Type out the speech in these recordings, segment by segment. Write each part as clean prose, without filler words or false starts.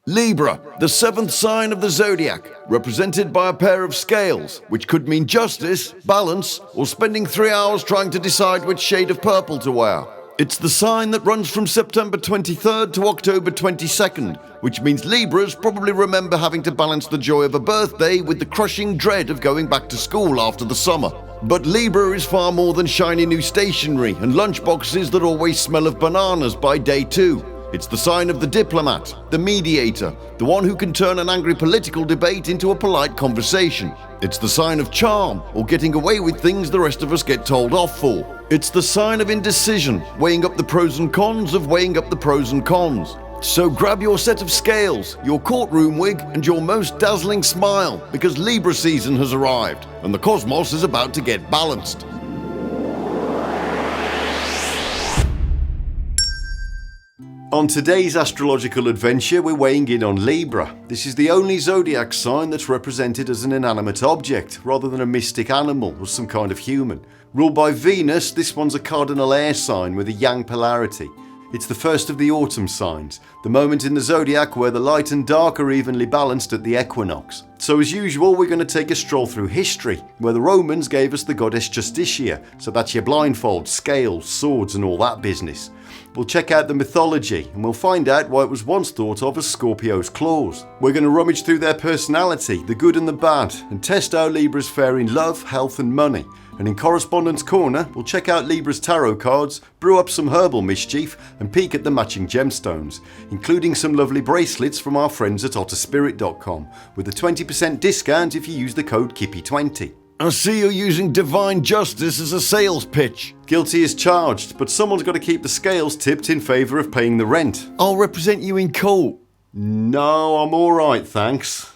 Libra, the seventh sign of the zodiac, represented by a pair of scales, which could mean justice, balance, or spending 3 hours trying to decide which shade of purple to wear. It's the sign that runs from September 23rd to October 22nd, which means Libras probably remember having to balance the joy of a birthday with the crushing dread of going back to school after the summer. But Libra is far more than shiny new stationery and lunchboxes that always smell of bananas by day 2. It's the sign of the diplomat, the mediator, the one who can turn an angry political debate into a polite conversation. It's the sign of charm, or getting away with things the rest of us get told off for. It's the sign of indecision, weighing up the pros and cons of weighing up the pros and cons. So grab your set of scales, your courtroom wig, and your most dazzling smile, because Libra season has arrived, and the cosmos is about to get balanced. On today's astrological adventure, we're weighing in on Libra. This is the only zodiac sign that's represented as an inanimate object, rather than a mystic animal or some kind of human. Ruled by Venus, this one's a cardinal air sign with a yang polarity. It's the first of the autumn signs, the moment in the zodiac where the light and dark are evenly balanced at the equinox. So as usual, we're going to take a stroll through history, where the Romans gave us the goddess Justitia, so that's your blindfolds, scales, swords and all that business. We'll check out the mythology, and we'll find out why it was once thought of as Scorpio's claws. We're going to rummage through their personality, the good and the bad, and test how Libras fare in love, health and money. And in Korrespondence Korner, we'll check out Libra's tarot cards, brew up some herbal mischief, and peek at the matching gemstones, including some lovely bracelets from our friends at otterspirit.com, with a 20% discount if you use the code KIPPY20. I see you're using divine justice as a sales pitch. Guilty as charged, but someone's got to keep the scales tipped in favour of paying the rent. I'll represent you in court. No, I'm alright, thanks.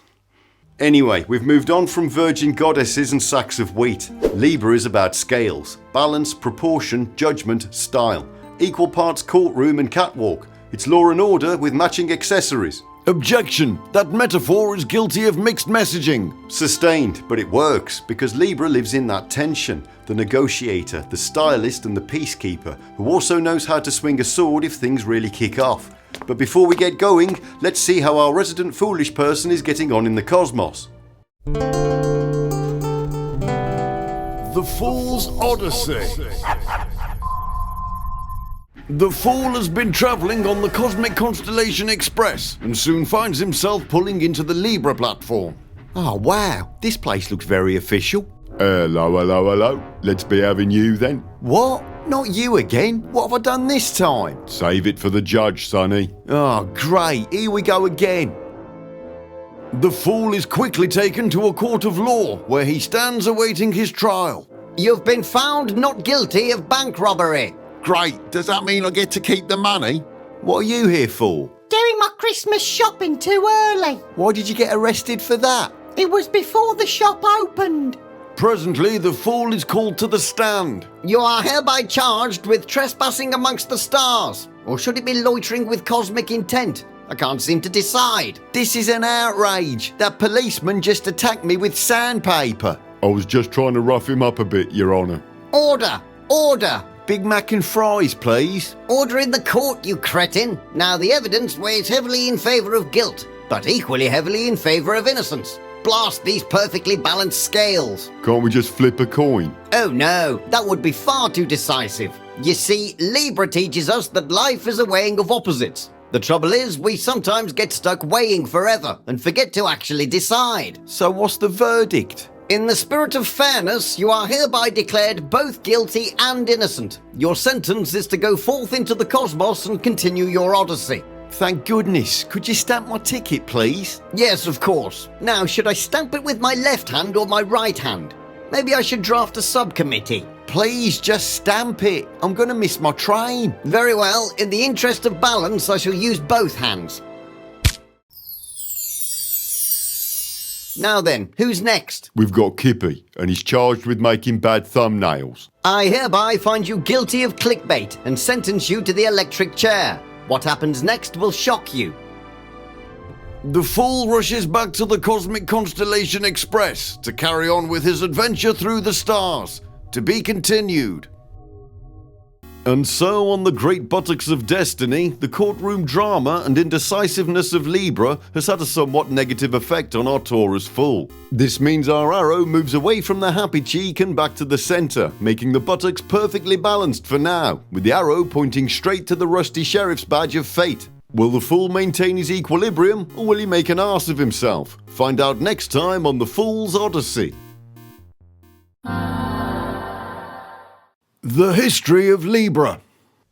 Anyway, we've moved on from virgin goddesses and sacks of wheat. Libra is about scales, balance, proportion, judgment, style. Equal parts courtroom and catwalk. It's law and order with matching accessories. Objection! That metaphor is guilty of mixed messaging. Sustained, but it works, because Libra lives in that tension. The negotiator, the stylist and the peacekeeper, who also knows how to swing a sword if things really kick off. But before we get going, let's see how our resident foolish person is getting on in the cosmos. The Fool's Odyssey. The Fool has been travelling on the Cosmic Constellation Express and soon finds himself pulling into the Libra platform. Oh wow, this place looks very official. Hello. Let's be having you then. What? Not you again? What have I done this time? Save it for the judge, sonny. Oh great, here we go again. The Fool is quickly taken to a court of law where he stands awaiting his trial. You've been found not guilty of bank robbery. Great, does that mean I get to keep the money? What are you here for? Doing my Christmas shopping too early. Why did you get arrested for that? It was before the shop opened. Presently, the Fool is called to the stand. You are hereby charged with trespassing amongst the stars. Or should it be loitering with cosmic intent? I can't seem to decide. This is an outrage. That policeman just attacked me with sandpaper. I was just trying to rough him up a bit, Your Honour. Order! Order! Big Mac and fries, please. Order in the court, you cretin. Now the evidence weighs heavily in favour of guilt, but equally heavily in favour of innocence. Blast these perfectly balanced scales. Can't we just flip a coin? Oh no, that would be far too decisive. You see, Libra teaches us that life is a weighing of opposites. The trouble is, we sometimes get stuck weighing forever and forget to actually decide. So what's the verdict? In the spirit of fairness, you are hereby declared both guilty and innocent. Your sentence is to go forth into the cosmos and continue your odyssey. Thank goodness. Could you stamp my ticket, please? Yes, of course. Now, should I stamp it with my left hand or my right hand? Maybe I should draft a subcommittee. Please, just stamp it. I'm going to miss my train. Very well. In the interest of balance, I shall use both hands. Now then, who's next? We've got Kippy, and he's charged with making bad thumbnails. I hereby find you guilty of clickbait and sentence you to the electric chair. What happens next will shock you. The Fool rushes back to the Cosmic Constellation Express to carry on with his adventure through the stars. To be continued. And so, on the great buttocks of destiny, the courtroom drama and indecisiveness of Libra has had a somewhat negative effect on our Taurus fool. This means our arrow moves away from the happy cheek and back to the centre, making the buttocks perfectly balanced for now, with the arrow pointing straight to the rusty sheriff's badge of fate. Will the fool maintain his equilibrium, or will he make an arse of himself? Find out next time on The Fool's Odyssey. The history of Libra.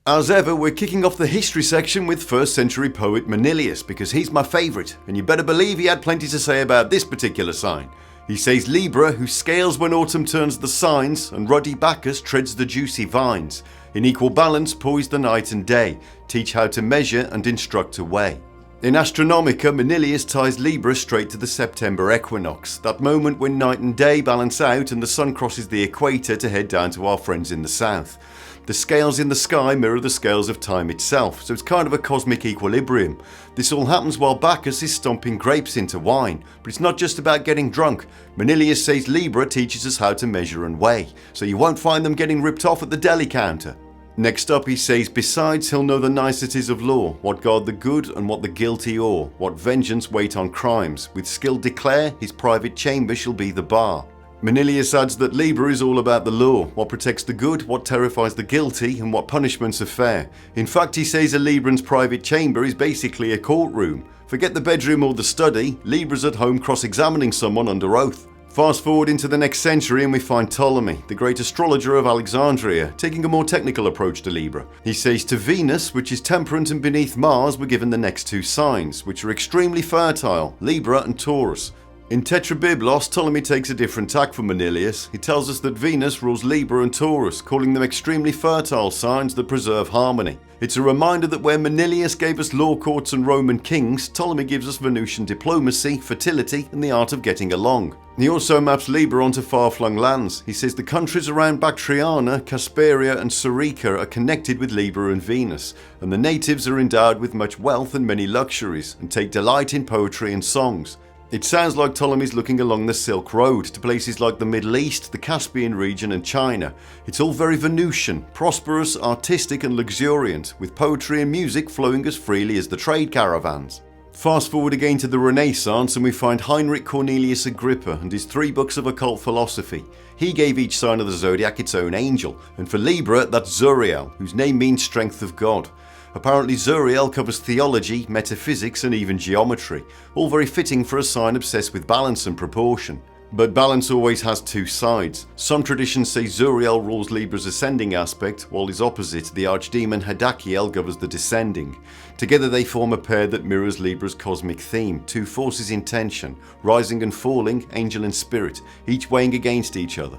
As ever, we're kicking off the history section with 1st century poet Manilius, because he's my favourite, and you better believe he had plenty to say about this particular sign. He says Libra, who scales when autumn turns the signs, and ruddy Bacchus treads the juicy vines. In equal balance poise the night and day, teach how to measure and instruct a way. In Astronomica, Manilius ties Libra straight to the September equinox, that moment when night and day balance out and the sun crosses the equator to head down to our friends in the south. The scales in the sky mirror the scales of time itself, so it's kind of a cosmic equilibrium. This all happens while Bacchus is stomping grapes into wine, but it's not just about getting drunk. Manilius says Libra teaches us how to measure and weigh, so you won't find them getting ripped off at the deli counter. Next up he says, besides he'll know the niceties of law, what guard the good and what the guilty awe, what vengeance wait on crimes, with skill declare his private chamber shall be the bar. Manilius adds that Libra is all about the law, what protects the good, what terrifies the guilty, and what punishments are fair. In fact, he says a Libran's private chamber is basically a courtroom. Forget the bedroom or the study, Libra's at home cross-examining someone under oath. Fast forward into the next century and we find Ptolemy, the great astrologer of Alexandria, taking a more technical approach to Libra. He says to Venus, which is temperate and beneath Mars, were given the next two signs, which are extremely fertile, Libra and Taurus. In Tetrabiblos, Ptolemy takes a different tack from Manilius. He tells us that Venus rules Libra and Taurus, calling them extremely fertile signs that preserve harmony. It's a reminder that where Manilius gave us law courts and Roman kings, Ptolemy gives us Venusian diplomacy, fertility, and the art of getting along. He also maps Libra onto far-flung lands. He says the countries around Bactriana, Casperia, and Surica are connected with Libra and Venus, and the natives are endowed with much wealth and many luxuries, and take delight in poetry and songs. It sounds like Ptolemy's looking along the Silk Road to places like the Middle East, the Caspian region and China. It's all very Venusian, prosperous, artistic and luxuriant, with poetry and music flowing as freely as the trade caravans. Fast forward again to the Renaissance and we find Heinrich Cornelius Agrippa and his 3 books of occult philosophy. He gave each sign of the zodiac its own angel, and for Libra that's Zuriel, whose name means strength of God. Apparently Zuriel covers theology, metaphysics and even geometry, all very fitting for a sign obsessed with balance and proportion. But balance always has two sides. Some traditions say Zuriel rules Libra's ascending aspect, while his opposite, the archdemon Hadakiel, governs the descending. Together they form a pair that mirrors Libra's cosmic theme, two forces in tension, rising and falling, angel and spirit, each weighing against each other.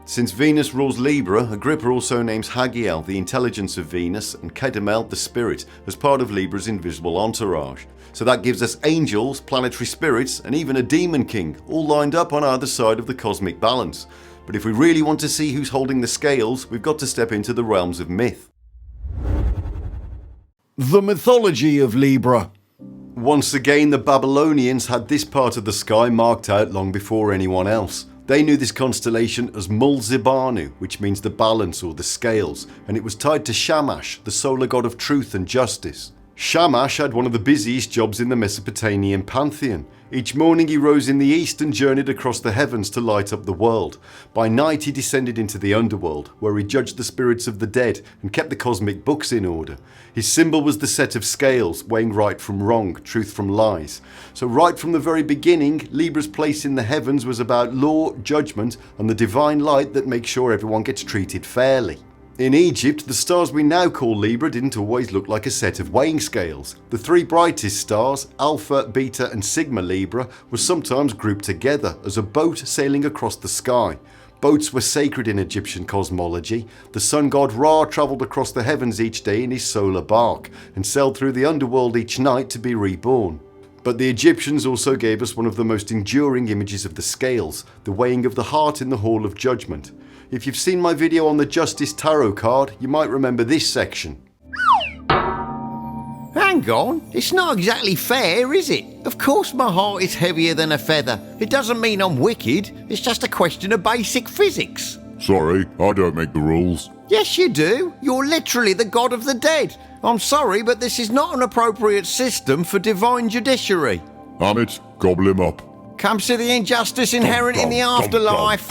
Since Venus rules Libra, Agrippa also names Hagiel, the intelligence of Venus, and Kedemel, the spirit, as part of Libra's invisible entourage. So that gives us angels, planetary spirits, and even a demon king, all lined up on either side of the cosmic balance. But if we really want to see who's holding the scales, we've got to step into the realms of myth. The mythology of Libra. Once again, the Babylonians had this part of the sky marked out long before anyone else. They knew this constellation as Mulzibanu, which means the balance or the scales, and it was tied to Shamash, the solar god of truth and justice. Shamash had one of the busiest jobs in the Mesopotamian pantheon. Each morning he rose in the east and journeyed across the heavens to light up the world. By night he descended into the underworld, where he judged the spirits of the dead and kept the cosmic books in order. His symbol was the set of scales, weighing right from wrong, truth from lies. So right from the very beginning, Libra's place in the heavens was about law, judgment, and the divine light that makes sure everyone gets treated fairly. In Egypt, the stars we now call Libra didn't always look like a set of weighing scales. The 3 brightest stars, Alpha, Beta and Sigma Libra, were sometimes grouped together as a boat sailing across the sky. Boats were sacred in Egyptian cosmology. The sun god Ra travelled across the heavens each day in his solar bark and sailed through the underworld each night to be reborn. But the Egyptians also gave us one of the most enduring images of the scales, the weighing of the heart in the Hall of Judgment. If you've seen my video on the Justice Tarot card, you might remember this section. Hang on, it's not exactly fair, is it? Of course my heart is heavier than a feather. It doesn't mean I'm wicked, it's just a question of basic physics. Sorry, I don't make the rules. Yes, you do. You're literally the god of the dead. I'm sorry, but this is not an appropriate system for divine judiciary. Amit, gobble him up. Come see the injustice inherent in the afterlife.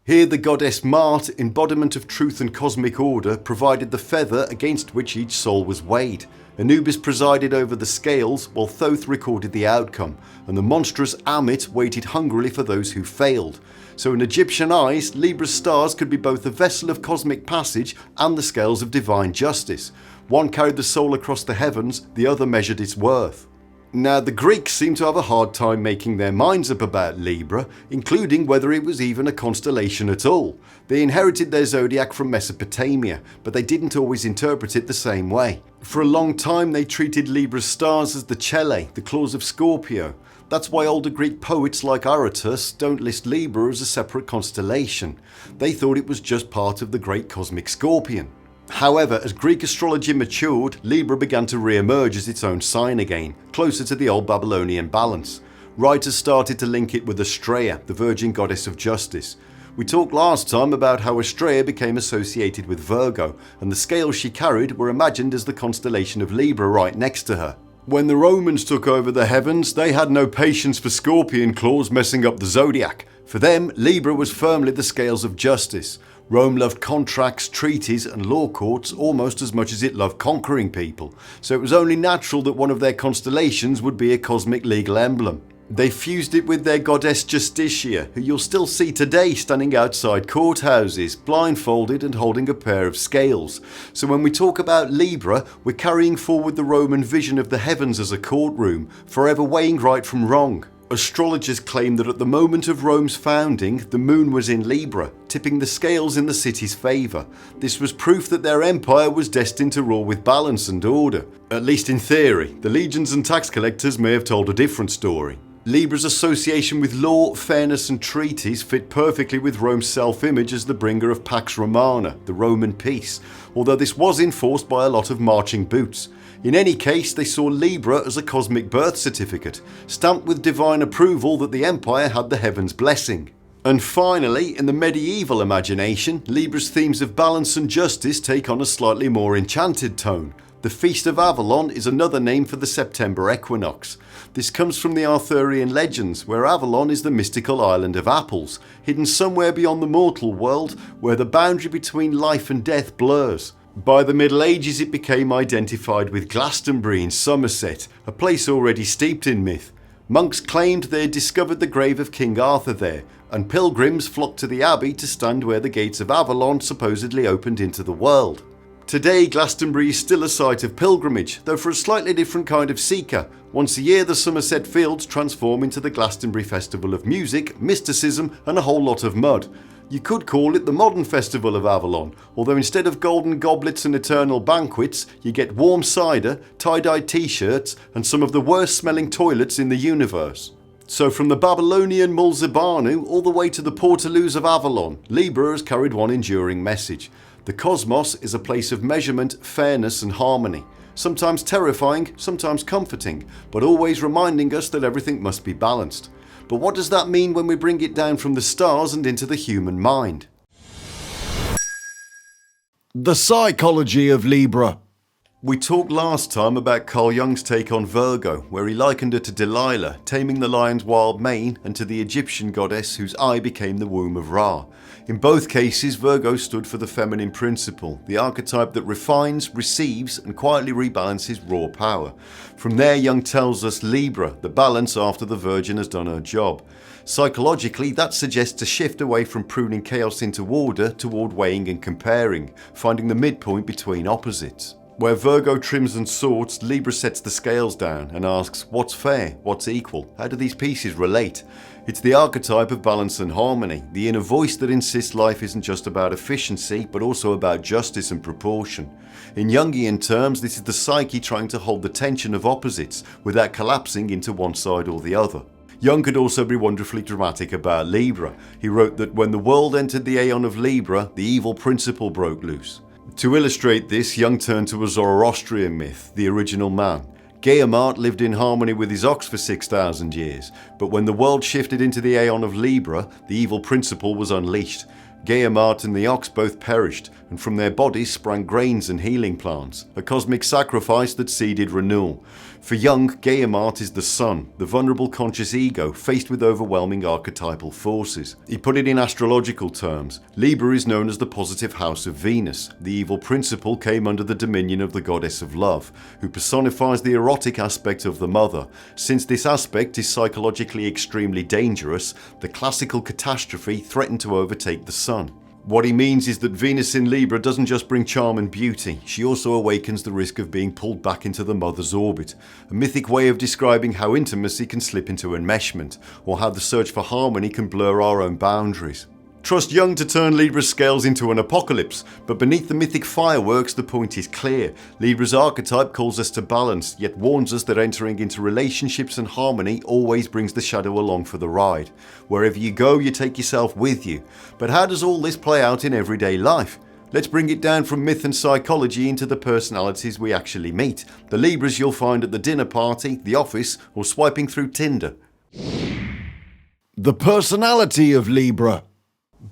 Here the goddess Mart, embodiment of truth and cosmic order, provided the feather against which each soul was weighed. Anubis presided over the scales, while Thoth recorded the outcome, and the monstrous Amit waited hungrily for those who failed. So in Egyptian eyes, Libra's stars could be both the vessel of cosmic passage and the scales of divine justice. One carried the soul across the heavens, the other measured its worth. Now the Greeks seem to have a hard time making their minds up about Libra, including whether it was even a constellation at all. They inherited their zodiac from Mesopotamia, but they didn't always interpret it the same way. For a long time they treated Libra's stars as the Chelae, the claws of Scorpio. That's why older Greek poets like Aratus don't list Libra as a separate constellation. They thought it was just part of the great cosmic scorpion. However, as Greek astrology matured, Libra began to re-emerge as its own sign again, closer to the old Babylonian balance. Writers started to link it with Astrea, the virgin goddess of justice. We talked last time about how Astrea became associated with Virgo, and the scales she carried were imagined as the constellation of Libra right next to her. When the Romans took over the heavens, they had no patience for scorpion claws messing up the zodiac. For them, Libra was firmly the scales of justice. Rome loved contracts, treaties and law courts almost as much as it loved conquering people, so it was only natural that one of their constellations would be a cosmic legal emblem. They fused it with their goddess Justitia, who you'll still see today standing outside courthouses, blindfolded and holding a pair of scales. So when we talk about Libra, we're carrying forward the Roman vision of the heavens as a courtroom, forever weighing right from wrong. Astrologers claim that at the moment of Rome's founding, the moon was in Libra, tipping the scales in the city's favour. This was proof that their empire was destined to rule with balance and order. At least in theory. The legions and tax collectors may have told a different story. Libra's association with law, fairness and treaties fit perfectly with Rome's self-image as the bringer of Pax Romana, the Roman peace, although this was enforced by a lot of marching boots. In any case, they saw Libra as a cosmic birth certificate, stamped with divine approval that the empire had the heavens' blessing. And finally, in the medieval imagination, Libra's themes of balance and justice take on a slightly more enchanted tone. The Feast of Avalon is another name for the September equinox. This comes from the Arthurian legends, where Avalon is the mystical island of apples, hidden somewhere beyond the mortal world, where the boundary between life and death blurs. By the Middle Ages it became identified with Glastonbury in Somerset, a place already steeped in myth. Monks claimed they had discovered the grave of King Arthur there, and pilgrims flocked to the abbey to stand where the gates of Avalon supposedly opened into the world. Today Glastonbury is still a site of pilgrimage, though for a slightly different kind of seeker. Once a year the Somerset fields transform into the Glastonbury Festival of music, mysticism and a whole lot of mud. You could call it the modern Festival of Avalon, although instead of golden goblets and eternal banquets, you get warm cider, tie-dye t-shirts and some of the worst smelling toilets in the universe. So from the Babylonian Mulzibanu all the way to the Portaloos of Avalon, Libra has carried one enduring message. The cosmos is a place of measurement, fairness and harmony. Sometimes terrifying, sometimes comforting, but always reminding us that everything must be balanced. But what does that mean when we bring it down from the stars and into the human mind? The psychology of Libra. We talked last time about Carl Jung's take on Virgo, where he likened her to Delilah, taming the lion's wild mane, and to the Egyptian goddess whose eye became the womb of Ra. In both cases, Virgo stood for the feminine principle, the archetype that refines, receives, and quietly rebalances raw power. From there, Jung tells us Libra, the balance after the Virgin has done her job. Psychologically, that suggests a shift away from pruning chaos into order toward weighing and comparing, finding the midpoint between opposites. Where Virgo trims and sorts, Libra sets the scales down and asks, what's fair, what's equal, how do these pieces relate? It's the archetype of balance and harmony, the inner voice that insists life isn't just about efficiency, but also about justice and proportion. In Jungian terms, this is the psyche trying to hold the tension of opposites without collapsing into one side or the other. Jung could also be wonderfully dramatic about Libra. He wrote that when the world entered the aeon of Libra, the evil principle broke loose. To illustrate this, Jung turned to a Zoroastrian myth, the original man. Tiamat lived in harmony with his ox for 6,000 years, but when the world shifted into the aeon of Libra, the evil principle was unleashed. Guillemart and the ox both perished, and from their bodies sprang grains and healing plants, a cosmic sacrifice that seeded renewal. For Jung, Guillemart is the sun, the vulnerable conscious ego faced with overwhelming archetypal forces. He put it in astrological terms. Libra is known as the positive house of Venus. The evil principle came under the dominion of the goddess of love, who personifies the erotic aspect of the mother. Since this aspect is psychologically extremely dangerous, the classical catastrophe threatened to overtake the sun. What he means is that Venus in Libra doesn't just bring charm and beauty, she also awakens the risk of being pulled back into the mother's orbit, a mythic way of describing how intimacy can slip into enmeshment, or how the search for harmony can blur our own boundaries. Trust Jung to turn Libra's scales into an apocalypse, but beneath the mythic fireworks the point is clear. Libra's archetype calls us to balance, yet warns us that entering into relationships and harmony always brings the shadow along for the ride. Wherever you go, you take yourself with you. But how does all this play out in everyday life? Let's bring it down from myth and psychology into the personalities we actually meet. The Libras you'll find at the dinner party, the office, or swiping through Tinder. The personality of Libra.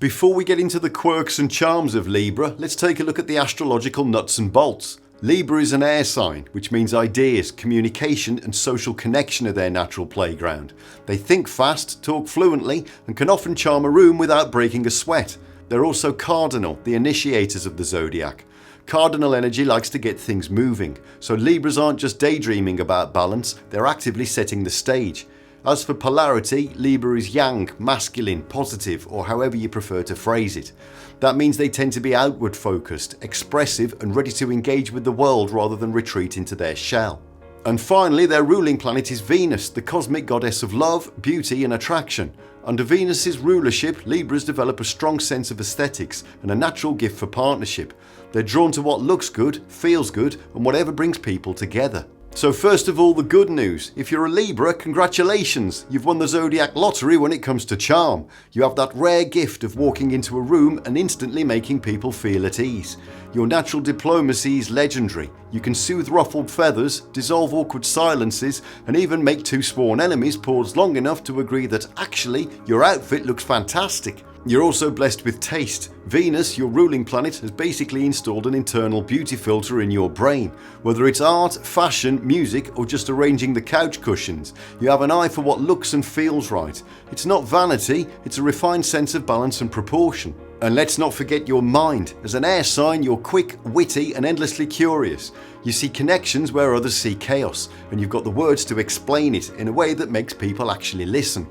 Before we get into the quirks and charms of Libra, let's take a look at the astrological nuts and bolts. Libra is an air sign, which means ideas, communication and social connection are their natural playground. They think fast, talk fluently and can often charm a room without breaking a sweat. They're also cardinal, the initiators of the zodiac. Cardinal energy likes to get things moving, so Libras aren't just daydreaming about balance, they're actively setting the stage. As for polarity, Libra is yang, masculine, positive, or however you prefer to phrase it. That means they tend to be outward focused, expressive and ready to engage with the world rather than retreat into their shell. And finally, their ruling planet is Venus, the cosmic goddess of love, beauty and attraction. Under Venus's rulership, Libras develop a strong sense of aesthetics and a natural gift for partnership. They're drawn to what looks good, feels good and whatever brings people together. So first of all, the good news. If you're a Libra, congratulations! You've won the zodiac lottery when it comes to charm. You have that rare gift of walking into a room and instantly making people feel at ease. Your natural diplomacy is legendary. You can soothe ruffled feathers, dissolve awkward silences, and even make two sworn enemies pause long enough to agree that actually your outfit looks fantastic. You're also blessed with taste. Venus, your ruling planet, has basically installed an internal beauty filter in your brain. Whether it's art, fashion, music, or just arranging the couch cushions, you have an eye for what looks and feels right. It's not vanity, it's a refined sense of balance and proportion. And let's not forget your mind. As an air sign, you're quick, witty, and endlessly curious. You see connections where others see chaos, and you've got the words to explain it in a way that makes people actually listen.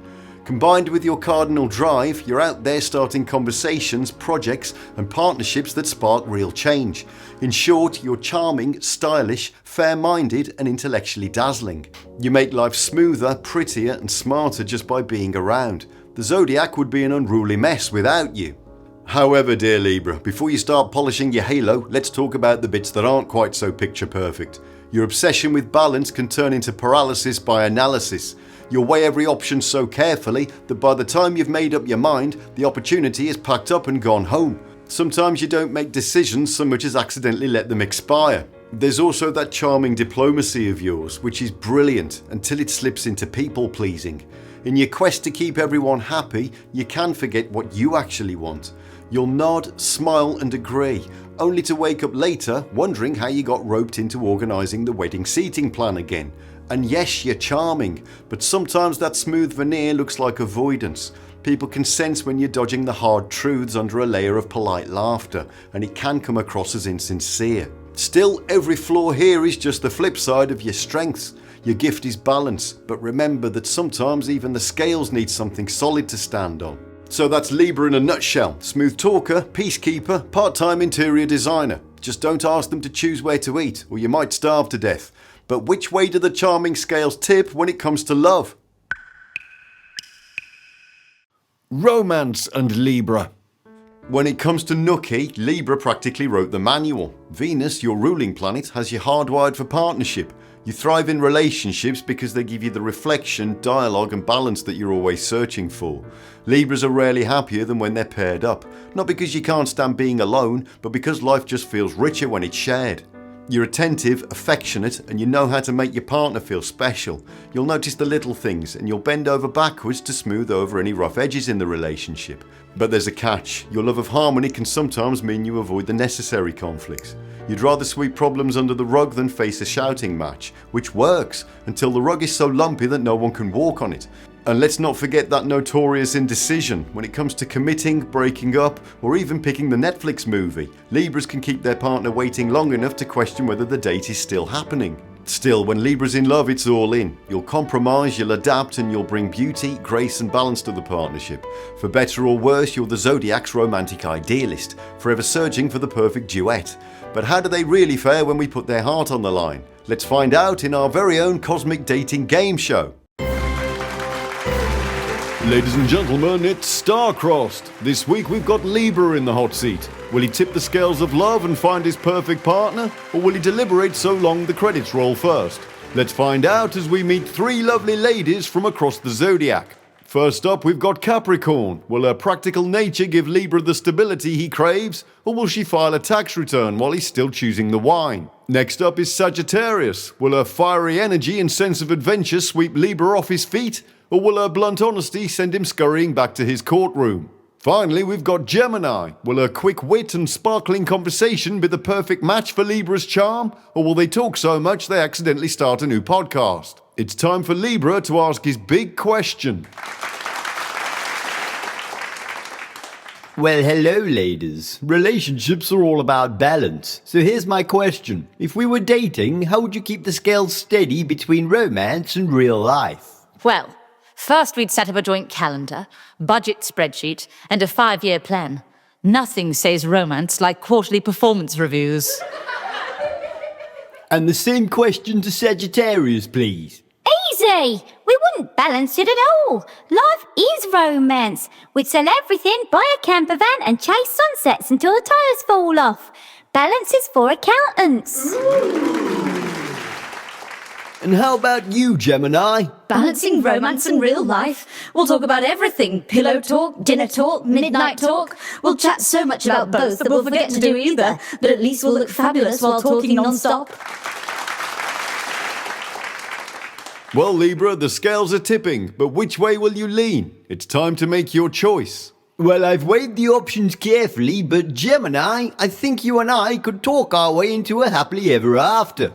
Combined with your cardinal drive, you're out there starting conversations, projects and partnerships that spark real change. In short, you're charming, stylish, fair-minded and intellectually dazzling. You make life smoother, prettier and smarter just by being around. The zodiac would be an unruly mess without you. However, dear Libra, before you start polishing your halo, let's talk about the bits that aren't quite so picture perfect. Your obsession with balance can turn into paralysis by analysis. You'll weigh every option so carefully that by the time you've made up your mind, the opportunity is packed up and gone home. Sometimes you don't make decisions so much as accidentally let them expire. There's also that charming diplomacy of yours, which is brilliant until it slips into people pleasing. In your quest to keep everyone happy, you can forget what you actually want. You'll nod, smile and agree, only to wake up later wondering how you got roped into organising the wedding seating plan again. And yes, you're charming, but sometimes that smooth veneer looks like avoidance. People can sense when you're dodging the hard truths under a layer of polite laughter, and it can come across as insincere. Still, every flaw here is just the flip side of your strengths. Your gift is balance, but remember that sometimes even the scales need something solid to stand on. So that's Libra in a nutshell. Smooth talker, peacekeeper, part-time interior designer. Just don't ask them to choose where to eat, or you might starve to death. But which way do the charming scales tip when it comes to love? Romance and Libra. When it comes to nookie, Libra practically wrote the manual. Venus, your ruling planet, has you hardwired for partnership. You thrive in relationships because they give you the reflection, dialogue and balance that you're always searching for. Libras are rarely happier than when they're paired up. Not because you can't stand being alone, but because life just feels richer when it's shared. You're attentive, affectionate, and you know how to make your partner feel special. You'll notice the little things, and you'll bend over backwards to smooth over any rough edges in the relationship. But there's a catch. Your love of harmony can sometimes mean you avoid the necessary conflicts. You'd rather sweep problems under the rug than face a shouting match, which works until the rug is so lumpy that no one can walk on it. And let's not forget that notorious indecision. When it comes to committing, breaking up, or even picking the Netflix movie, Libras can keep their partner waiting long enough to question whether the date is still happening. Still, when Libra's in love, it's all in. You'll compromise, you'll adapt, and you'll bring beauty, grace, and balance to the partnership. For better or worse, you're the Zodiac's romantic idealist, forever searching for the perfect duet. But how do they really fare when we put their heart on the line? Let's find out in our very own cosmic dating game show. Ladies and gentlemen, it's Star-Crossed. This week we've got Libra in the hot seat. Will he tip the scales of love and find his perfect partner? Or will he deliberate so long the credits roll first? Let's find out as we meet three lovely ladies from across the zodiac. First up, we've got Capricorn. Will her practical nature give Libra the stability he craves? Or will she file a tax return while he's still choosing the wine? Next up is Sagittarius. Will her fiery energy and sense of adventure sweep Libra off his feet? Or will her blunt honesty send him scurrying back to his courtroom? Finally, we've got Gemini. Will her quick wit and sparkling conversation be the perfect match for Libra's charm? Or will they talk so much they accidentally start a new podcast? It's time for Libra to ask his big question. Well, hello, ladies. Relationships are all about balance. So here's my question. If we were dating, how would you keep the scales steady between romance and real life? Well, first we'd set up a joint calendar, budget spreadsheet, and a 5-year plan. Nothing says romance like quarterly performance reviews. And the same question to Sagittarius, please. Easy! We wouldn't balance it at all. Life is romance. We'd sell everything, buy a camper van and chase sunsets until the tyres fall off. Balance is for accountants. And how about you, Gemini? Balancing romance and real life. We'll talk about everything. Pillow talk, dinner talk, midnight talk. We'll chat so much about both that we'll forget to do either. But at least we'll look fabulous while talking non-stop. Well, Libra, the scales are tipping, but which way will you lean? It's time to make your choice. Well, I've weighed the options carefully, but Gemini, I think you and I could talk our way into a happily ever after.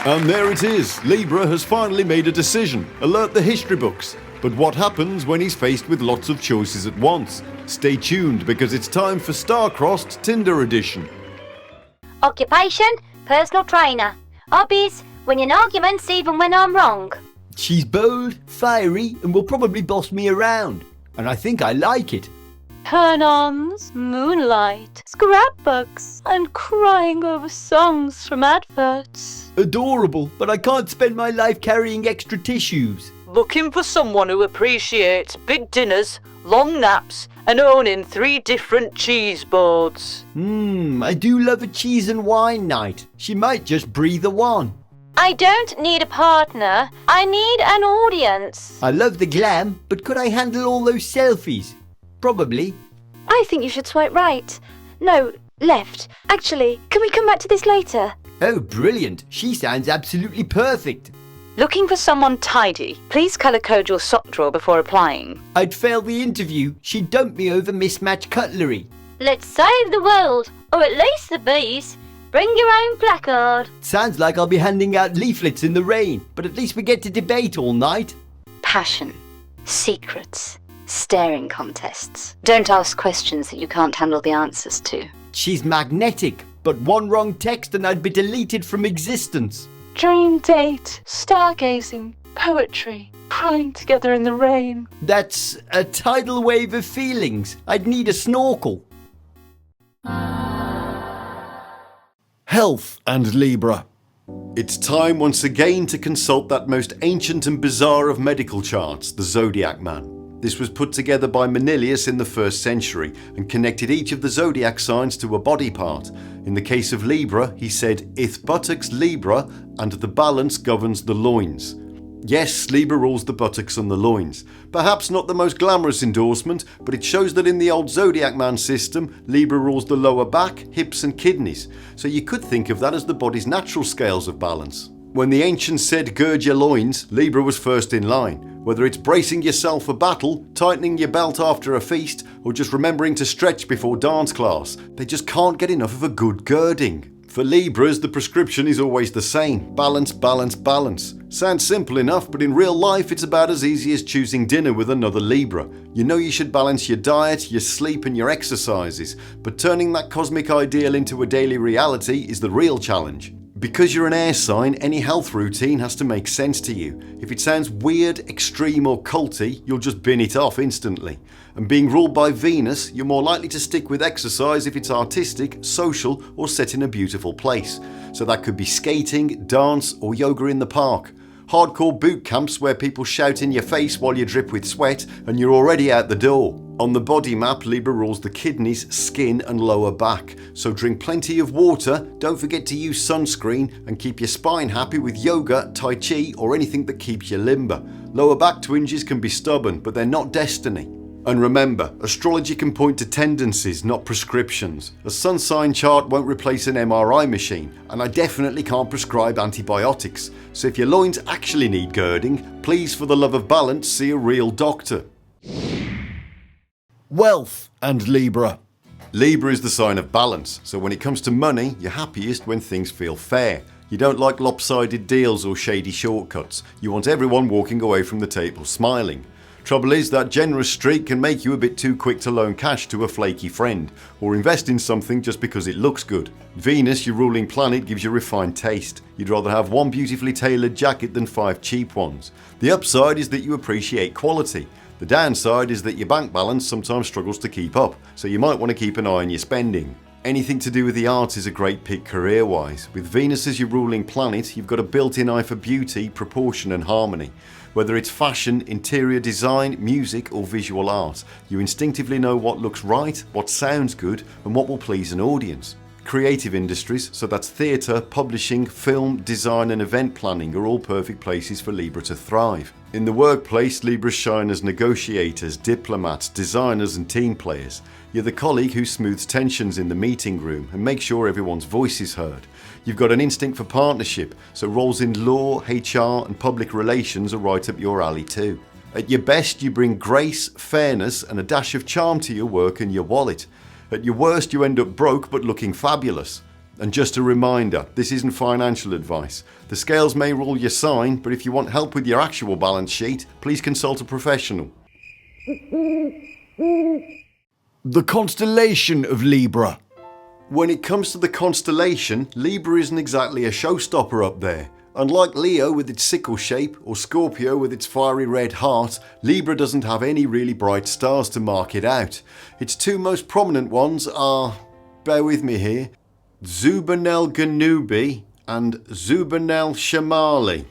And there it is. Libra has finally made a decision. Alert the history books. But what happens when he's faced with lots of choices at once? Stay tuned because it's time for Star-Crossed Tinder edition. Occupation, personal trainer. Hobbies, winning arguments even when I'm wrong. She's bold, fiery, and will probably boss me around. And I think I like it. Turn-ons, moonlight, scrapbooks, and crying over songs from adverts. Adorable, but I can't spend my life carrying extra tissues. Looking for someone who appreciates big dinners, long naps, and owning 3 different cheese boards. I do love a cheese and wine night. She might just breathe a one. I don't need a partner, I need an audience. I love the glam, but could I handle all those selfies? Probably. I think you should swipe right. No, left. Actually, can we come back to this later? Oh, brilliant. She sounds absolutely perfect. Looking for someone tidy. Please colour code your sock drawer before applying. I'd fail the interview. She'd dump me over mismatched cutlery. Let's save the world, or at least the bees. Bring your own placard. Sounds like I'll be handing out leaflets in the rain, but at least we get to debate all night. Passion, secrets, staring contests. Don't ask questions that you can't handle the answers to. She's magnetic, but one wrong text and I'd be deleted from existence. Dream date, stargazing, poetry, crying together in the rain. That's a tidal wave of feelings. I'd need a snorkel. Health and Libra. It's time once again to consult that most ancient and bizarre of medical charts, the Zodiac Man. This was put together by Manilius in the 1st century and connected each of the zodiac signs to a body part. In the case of Libra, he said, "Ith buttocks Libra, and the balance governs the loins." Yes, Libra rules the buttocks and the loins. Perhaps not the most glamorous endorsement, but it shows that in the old Zodiac man system, Libra rules the lower back, hips and kidneys. So you could think of that as the body's natural scales of balance. When the ancients said gird your loins, Libra was first in line. Whether it's bracing yourself for battle, tightening your belt after a feast, or just remembering to stretch before dance class, they just can't get enough of a good girding. For Libras, the prescription is always the same: balance, balance, balance. Sounds simple enough, but in real life it's about as easy as choosing dinner with another Libra. You know you should balance your diet, your sleep and your exercises, but turning that cosmic ideal into a daily reality is the real challenge. Because you're an air sign, any health routine has to make sense to you. If it sounds weird, extreme or culty, you'll just bin it off instantly. And being ruled by Venus, you're more likely to stick with exercise if it's artistic, social or set in a beautiful place. So that could be skating, dance or yoga in the park. Hardcore boot camps where people shout in your face while you drip with sweat and you're already out the door. On the body map, Libra rules the kidneys, skin and lower back. So drink plenty of water, don't forget to use sunscreen and keep your spine happy with yoga, tai chi or anything that keeps you limber. Lower back twinges can be stubborn, but they're not destiny. And remember, astrology can point to tendencies, not prescriptions. A sun sign chart won't replace an MRI machine, and I definitely can't prescribe antibiotics. So if your loins actually need girding, please for the love of balance see a real doctor. Wealth and Libra. Libra is the sign of balance, so when it comes to money, you're happiest when things feel fair. You don't like lopsided deals or shady shortcuts. You want everyone walking away from the table smiling. Trouble is, that generous streak can make you a bit too quick to loan cash to a flaky friend, or invest in something just because it looks good. Venus, your ruling planet, gives you refined taste. You'd rather have one beautifully tailored jacket than 5 cheap ones. The upside is that you appreciate quality. The downside is that your bank balance sometimes struggles to keep up, so you might want to keep an eye on your spending. Anything to do with the arts is a great pick career-wise. With Venus as your ruling planet, you've got a built-in eye for beauty, proportion and harmony. Whether it's fashion, interior design, music or visual art, you instinctively know what looks right, what sounds good and what will please an audience. Creative industries, so that's theatre, publishing, film, design and event planning are all perfect places for Libra to thrive. In the workplace, Libras shine as negotiators, diplomats, designers and team players. You're the colleague who smooths tensions in the meeting room and makes sure everyone's voice is heard. You've got an instinct for partnership, so roles in law, HR and public relations are right up your alley too. At your best, you bring grace, fairness and a dash of charm to your work and your wallet. At your worst, you end up broke but looking fabulous. And just a reminder, this isn't financial advice. The scales may rule your sign, but if you want help with your actual balance sheet, please consult a professional. The constellation of Libra. When it comes to the constellation, Libra isn't exactly a showstopper up there. Unlike Leo with its sickle shape or Scorpio with its fiery red heart, Libra doesn't have any really bright stars to mark it out. Its 2 most prominent ones are, bear with me here, Zubanel Ganubi and Zubanel Shamali.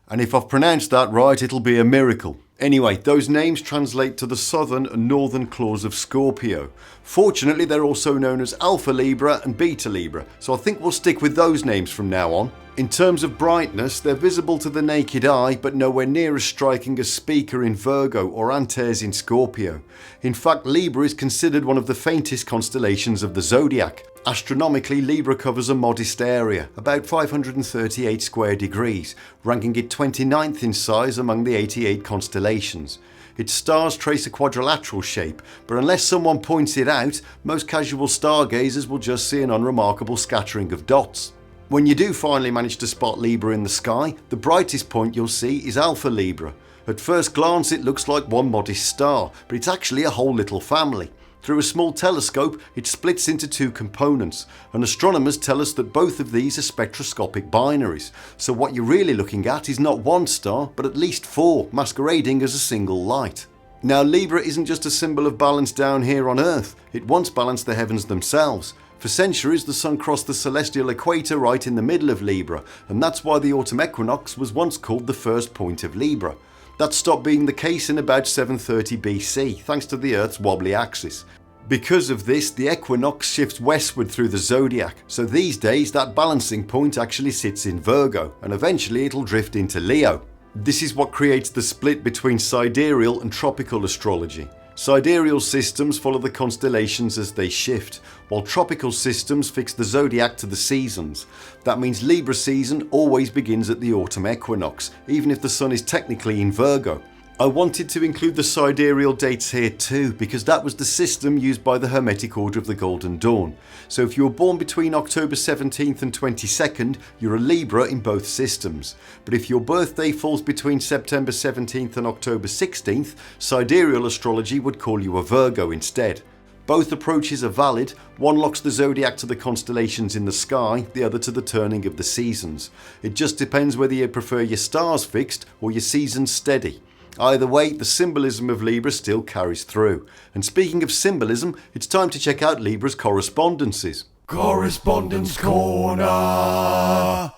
And if I've pronounced that right, it'll be a miracle. Anyway, those names translate to the southern and northern claws of Scorpio. Fortunately, they're also known as Alpha Libra and Beta Libra, so I think we'll stick with those names from now on. In terms of brightness, they're visible to the naked eye, but nowhere near as striking as Spica in Virgo or Antares in Scorpio. In fact, Libra is considered one of the faintest constellations of the zodiac. Astronomically, Libra covers a modest area, about 538 square degrees, ranking it 29th in size among the 88 constellations. Its stars trace a quadrilateral shape, but unless someone points it out, most casual stargazers will just see an unremarkable scattering of dots. When you do finally manage to spot Libra in the sky, the brightest point you'll see is Alpha Libra. At first glance it looks like one modest star, but it's actually a whole little family. Through a small telescope, it splits into 2 components, and astronomers tell us that both of these are spectroscopic binaries. So what you're really looking at is not one star, but at least 4, masquerading as a single light. Now, Libra isn't just a symbol of balance down here on Earth. It once balanced the heavens themselves. For centuries, the sun crossed the celestial equator right in the middle of Libra, and that's why the autumn equinox was once called the first point of Libra. That stopped being the case in about 730 BC, thanks to the Earth's wobbly axis. Because of this, the equinox shifts westward through the zodiac, so these days that balancing point actually sits in Virgo, and eventually it'll drift into Leo. This is what creates the split between sidereal and tropical astrology. Sidereal systems follow the constellations as they shift, while tropical systems fix the zodiac to the seasons. That means Libra season always begins at the autumn equinox, even if the sun is technically in Virgo. I wanted to include the sidereal dates here too, because that was the system used by the Hermetic Order of the Golden Dawn. So if you were born between October 17th and 22nd, you're a Libra in both systems. But if your birthday falls between September 17th and October 16th, sidereal astrology would call you a Virgo instead. Both approaches are valid. One locks the zodiac to the constellations in the sky, the other to the turning of the seasons. It just depends whether you prefer your stars fixed or your seasons steady. Either way, the symbolism of Libra still carries through. And speaking of symbolism, it's time to check out Libra's correspondences. Korrespondence Korner.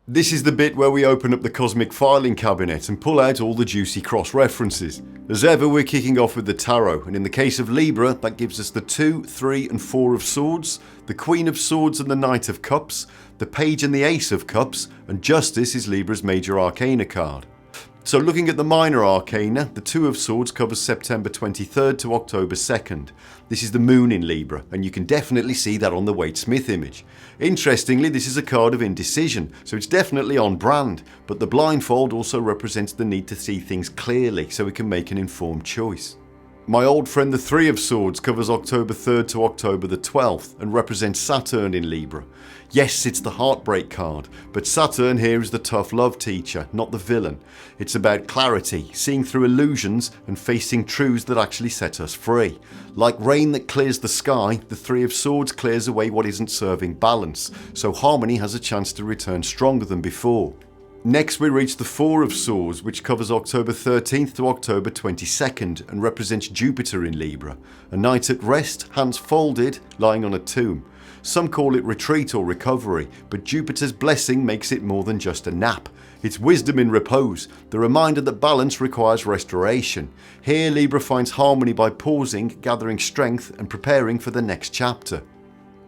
This is the bit where we open up the cosmic filing cabinet and pull out all the juicy cross-references. As ever, we're kicking off with the tarot, and in the case of Libra, that gives us the 2, 3 and 4 of swords, the Queen of Swords and the Knight of Cups, the Page and the Ace of Cups, and Justice is Libra's major arcana card. So looking at the minor arcana, the 2 of Swords covers September 23rd to October 2nd. This is the moon in Libra, and you can definitely see that on the Waite Smith image. Interestingly, this is a card of indecision, so it's definitely on brand, but the blindfold also represents the need to see things clearly so we can make an informed choice. My old friend the 3 of Swords covers October 3rd to October the 12th and represents Saturn in Libra. Yes, it's the heartbreak card, but Saturn here is the tough love teacher, not the villain. It's about clarity, seeing through illusions and facing truths that actually set us free. Like rain that clears the sky, the 3 of Swords clears away what isn't serving balance, so harmony has a chance to return stronger than before. Next we reach the 4 of Swords, which covers October 13th to October 22nd and represents Jupiter in Libra. A knight at rest, hands folded, lying on a tomb. Some call it retreat or recovery, but Jupiter's blessing makes it more than just a nap. It's wisdom in repose, the reminder that balance requires restoration. Here Libra finds harmony by pausing, gathering strength and preparing for the next chapter.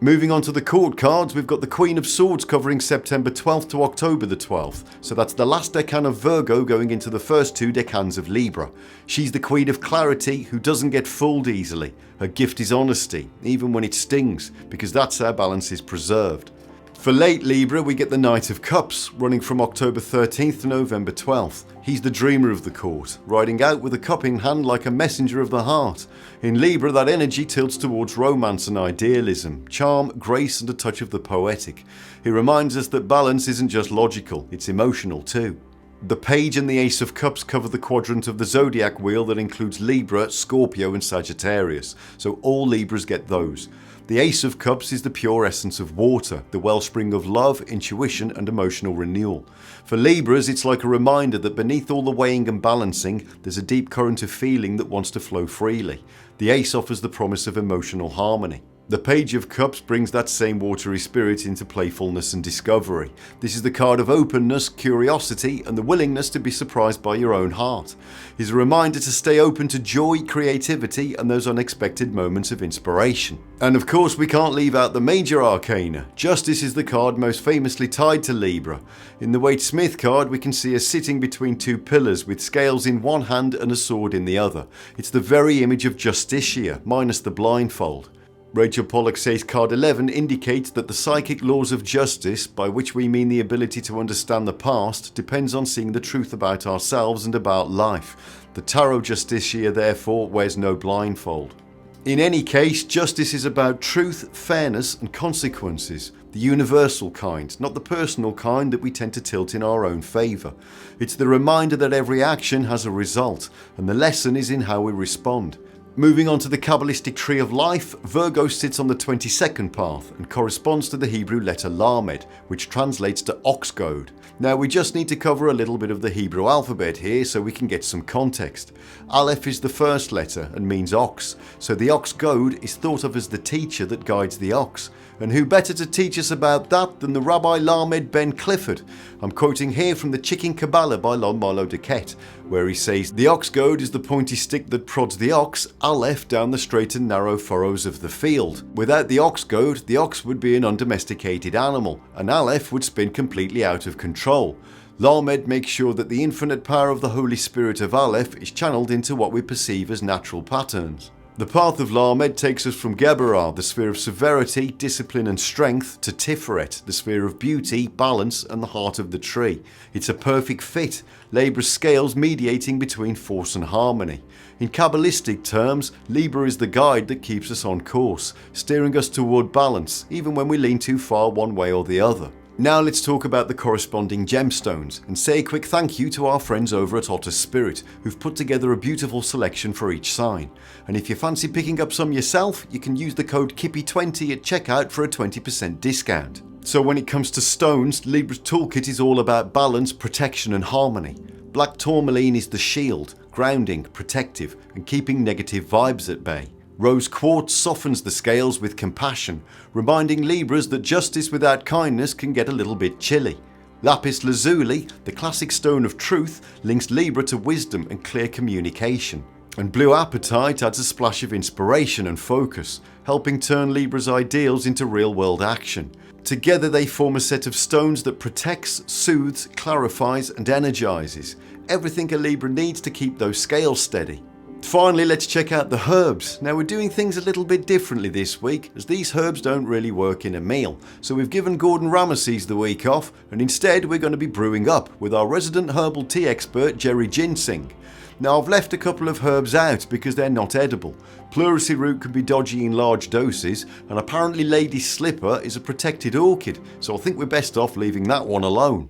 Moving on to the court cards, we've got the Queen of Swords covering September 12th to October the 12th. So that's the last decan of Virgo going into the first 2 decans of Libra. She's the Queen of Clarity who doesn't get fooled easily. Her gift is honesty, even when it stings, because that's how balance is preserved. For late Libra, we get the Knight of Cups, running from October 13th to November 12th. He's the dreamer of the court, riding out with a cup in hand like a messenger of the heart. In Libra, that energy tilts towards romance and idealism, charm, grace and a touch of the poetic. He reminds us that balance isn't just logical, it's emotional too. The Page and the Ace of Cups cover the quadrant of the zodiac wheel that includes Libra, Scorpio and Sagittarius, so all Libras get those. The Ace of Cups is the pure essence of water, the wellspring of love, intuition and emotional renewal. For Libras, it's like a reminder that beneath all the weighing and balancing, there's a deep current of feeling that wants to flow freely. The Ace offers the promise of emotional harmony. The Page of Cups brings that same watery spirit into playfulness and discovery. This is the card of openness, curiosity and the willingness to be surprised by your own heart. It's a reminder to stay open to joy, creativity and those unexpected moments of inspiration. And of course we can't leave out the major arcana. Justice is the card most famously tied to Libra. In the Waite Smith card we can see her sitting between 2 pillars with scales in one hand and a sword in the other. It's the very image of Justitia, minus the blindfold. Rachel Pollack says card 11 indicates that the psychic laws of justice, by which we mean the ability to understand the past, depends on seeing the truth about ourselves and about life. The Tarot Justitia therefore wears no blindfold. In any case, justice is about truth, fairness and consequences. The universal kind, not the personal kind that we tend to tilt in our own favour. It's the reminder that every action has a result, and the lesson is in how we respond. Moving on to the Kabbalistic tree of life, Virgo sits on the 22nd path and corresponds to the Hebrew letter Lamed, which translates to ox goad. Now we just need to cover a little bit of the Hebrew alphabet here so we can get some context. Aleph is the first letter and means ox, so the ox goad is thought of as the teacher that guides the ox. And who better to teach us about that than the Rabbi Lamed Ben Clifford? I'm quoting here from the Chicken Kabbalah by Lon Milo Duquette, where he says, "The ox goad is the pointy stick that prods the ox, Aleph, down the straight and narrow furrows of the field. Without the ox goad, the ox would be an undomesticated animal, and Aleph would spin completely out of control. Lamed makes sure that the infinite power of the Holy Spirit of Aleph is channeled into what we perceive as natural patterns. The path of Lamed takes us from Geberah, the sphere of severity, discipline and strength, to Tiferet, the sphere of beauty, balance and the heart of the tree. It's a perfect fit, Libra's scales mediating between force and harmony. In Kabbalistic terms, Libra is the guide that keeps us on course, steering us toward balance, even when we lean too far one way or the other." Now let's talk about the corresponding gemstones and say a quick thank you to our friends over at Otter Spirit, who've put together a beautiful selection for each sign. And if you fancy picking up some yourself, you can use the code KIPPY20 at checkout for a 20% discount. So when it comes to stones, Libra's toolkit is all about balance, protection and harmony. Black tourmaline is the shield, grounding, protective and keeping negative vibes at bay. Rose quartz softens the scales with compassion, reminding Libras that justice without kindness can get a little bit chilly. Lapis lazuli, the classic stone of truth, links Libra to wisdom and clear communication. And blue apatite adds a splash of inspiration and focus, helping turn Libra's ideals into real-world action. Together they form a set of stones that protects, soothes, clarifies and energizes. Everything a Libra needs to keep those scales steady. Finally, let's check out the herbs. Now we're doing things a little bit differently this week, as these herbs don't really work in a meal. So we've given Gordon Ramesses the week off, and instead we're going to be brewing up with our resident herbal tea expert Jerry Ginseng. Now I've left a couple of herbs out because they're not edible. Pleurisy root can be dodgy in large doses, and apparently Lady Slipper is a protected orchid, so I think we're best off leaving that one alone.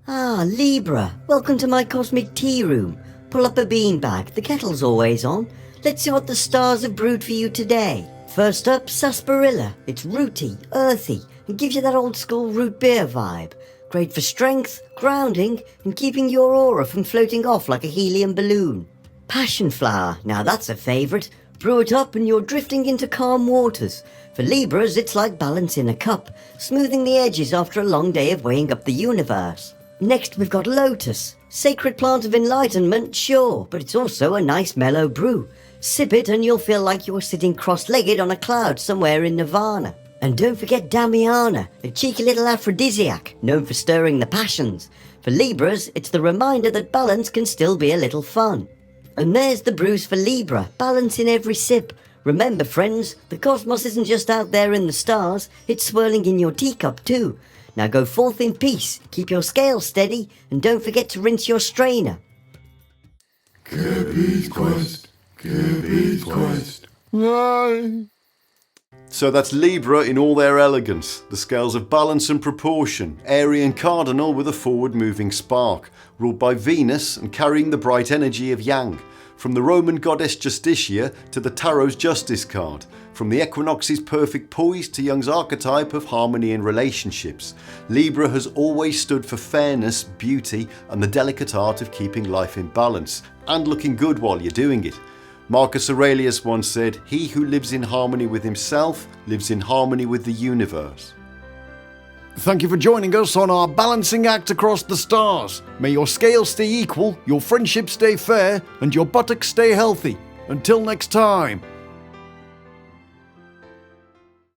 Ah, Libra, welcome to my cosmic tea room. Pull up a beanbag, the kettle's always on. Let's see what the stars have brewed for you today. First up, sarsaparilla. It's rooty, earthy, and gives you that old school root beer vibe. Great for strength, grounding, and keeping your aura from floating off like a helium balloon. Passion flower, now that's a favourite. Brew it up and you're drifting into calm waters. For Libras, it's like balance in a cup, smoothing the edges after a long day of weighing up the universe. Next we've got lotus. Sacred plant of enlightenment, sure, but it's also a nice mellow brew. Sip it and you'll feel like you're sitting cross-legged on a cloud somewhere in Nirvana. And don't forget Damiana, a cheeky little aphrodisiac, known for stirring the passions. For Libras, it's the reminder that balance can still be a little fun. And there's the brews for Libra, balance in every sip. Remember friends, the cosmos isn't just out there in the stars, it's swirling in your teacup too. Now go forth in peace, keep your scales steady, and don't forget to rinse your strainer. Kippy's quest. Kippy's quest. No. So that's Libra in all their elegance, the scales of balance and proportion, airy and cardinal with a forward moving spark, ruled by Venus and carrying the bright energy of Yang, from the Roman goddess Justitia to the Tarot's Justice card, from the equinox's perfect poise to Jung's archetype of harmony in relationships. Libra has always stood for fairness, beauty and the delicate art of keeping life in balance, and looking good while you're doing it. Marcus Aurelius once said, "He who lives in harmony with himself lives in harmony with the universe." Thank you for joining us on our balancing act across the stars. May your scales stay equal, your friendships stay fair, and your buttocks stay healthy. Until next time.